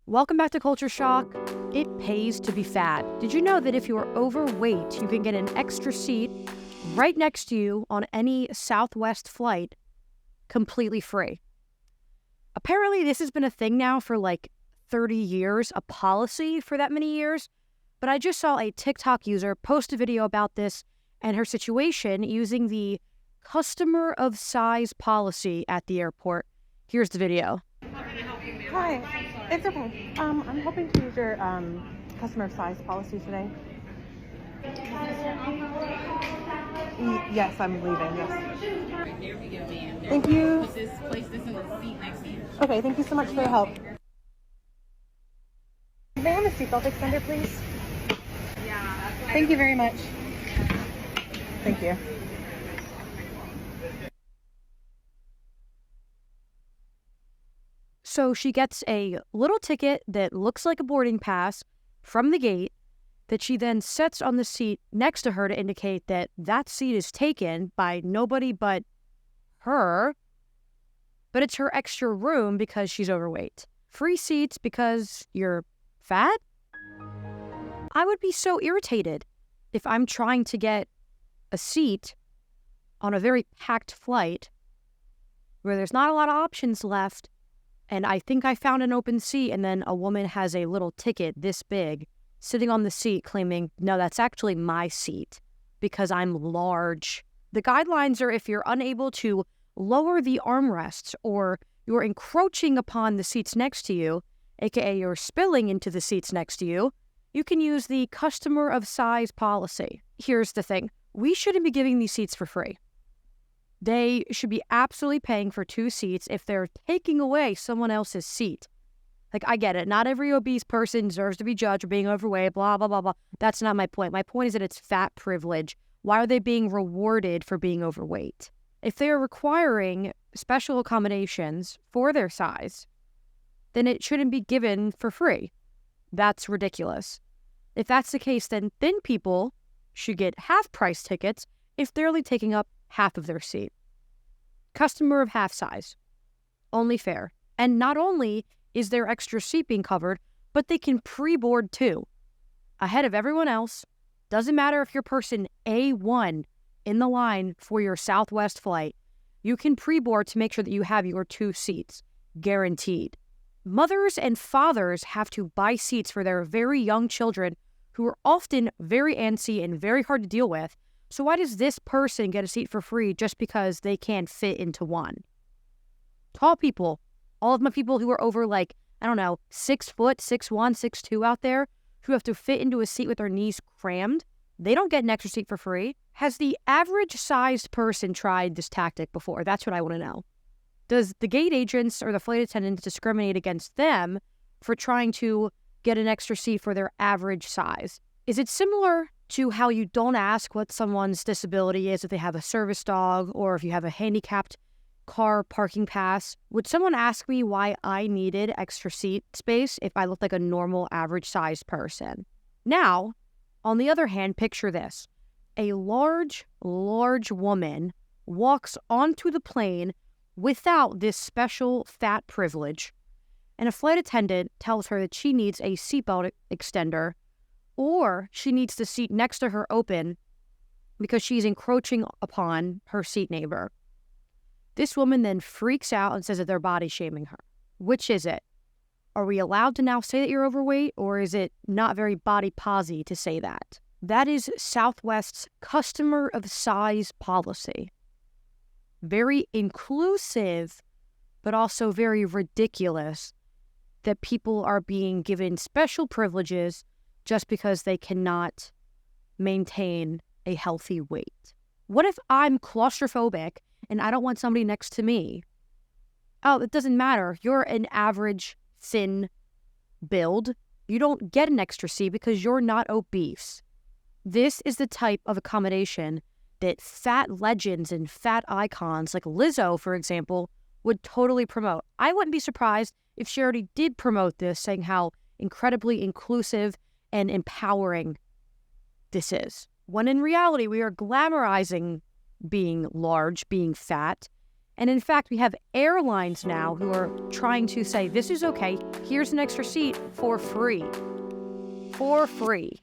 Welcome back to Culture Shock. It pays to be fat. Did you know that if you are overweight, you can get an extra seat right next to you on any Southwest flight completely free? Apparently, this has been a thing now for like 30 years, a policy for that many years. But I just saw a TikTok user post a video about this and her situation using the customer of size policy at the airport. Here's the video. Hi, it's okay. I'm hoping to use your customer size policy today. Yes, I'm leaving. Yes. There we go, ma'am. Thank you. Place this in the seat next to you. Okay, thank you so much for your help. May I have a seatbelt extender, please? Yeah. Thank you very much. Thank you. So she gets a little ticket that looks like a boarding pass from the gate that she then sets on the seat next to her to indicate that that seat is taken by nobody but her, but it's her extra room because she's overweight. Free seats because you're fat? I would be so irritated if I'm trying to get a seat on a very packed flight where there's not a lot of options left, and I think I found an open seat, and then a woman has a little ticket this big sitting on the seat claiming, no, that's actually my seat because I'm large. The guidelines are if you're unable to lower the armrests or you're encroaching upon the seats next to you, aka you're spilling into the seats next to you, you can use the customer of size policy. Here's the thing. We shouldn't be giving these seats for free. They should be absolutely paying for two seats if they're taking away someone else's seat. Like, I get it. Not every obese person deserves to be judged for being overweight, blah, blah, blah, blah. That's not my point. My point is that it's fat privilege. Why are they being rewarded for being overweight? If they are requiring special accommodations for their size, then it shouldn't be given for free. That's ridiculous. If that's the case, then thin people should get half-price tickets if they're only taking up half of their seat. Customer of half size. Only fair. And not only is their extra seat being covered, but they can pre-board too. Ahead of everyone else. Doesn't matter if you're person A1 in the line for your Southwest flight. You can pre-board to make sure that you have your two seats. Guaranteed. Mothers and fathers have to buy seats for their very young children who are often very antsy and very hard to deal with. So why does this person get a seat for free just because they can't fit into one? Tall people, all of my people who are over 6 foot, 6'1", 6'2" out there, who have to fit into a seat with their knees crammed, they don't get an extra seat for free. Has the average-sized person tried this tactic before? That's what I want to know. Does the gate agents or the flight attendants discriminate against them for trying to get an extra seat for their average size? Is it similar to how you don't ask what someone's disability is if they have a service dog or if you have a handicapped car parking pass? Would someone ask me why I needed extra seat space if I looked like a normal average-sized person? Now, on the other hand, picture this. A large woman walks onto the plane without this special fat privilege, and a flight attendant tells her that she needs a seatbelt extender or she needs the seat next to her open because she's encroaching upon her seat neighbor. This woman then freaks out and says that they're body shaming her. Which is it? Are we allowed to now say that you're overweight, or is it not very body posy to say that? That is Southwest's customer of size policy. Very inclusive, but also very ridiculous that people are being given special privileges just because they cannot maintain a healthy weight. What if I'm claustrophobic and I don't want somebody next to me? Oh, it doesn't matter. You're an average thin build. You don't get an extra seat because you're not obese. This is the type of accommodation that fat legends and fat icons like Lizzo, for example, would totally promote. I wouldn't be surprised if she already did promote this, saying how incredibly inclusive and empowering this is. When in reality, we are glamorizing being large, being fat, And in fact, we have airlines now who are trying to say, this is okay, here's an extra seat for free. For free.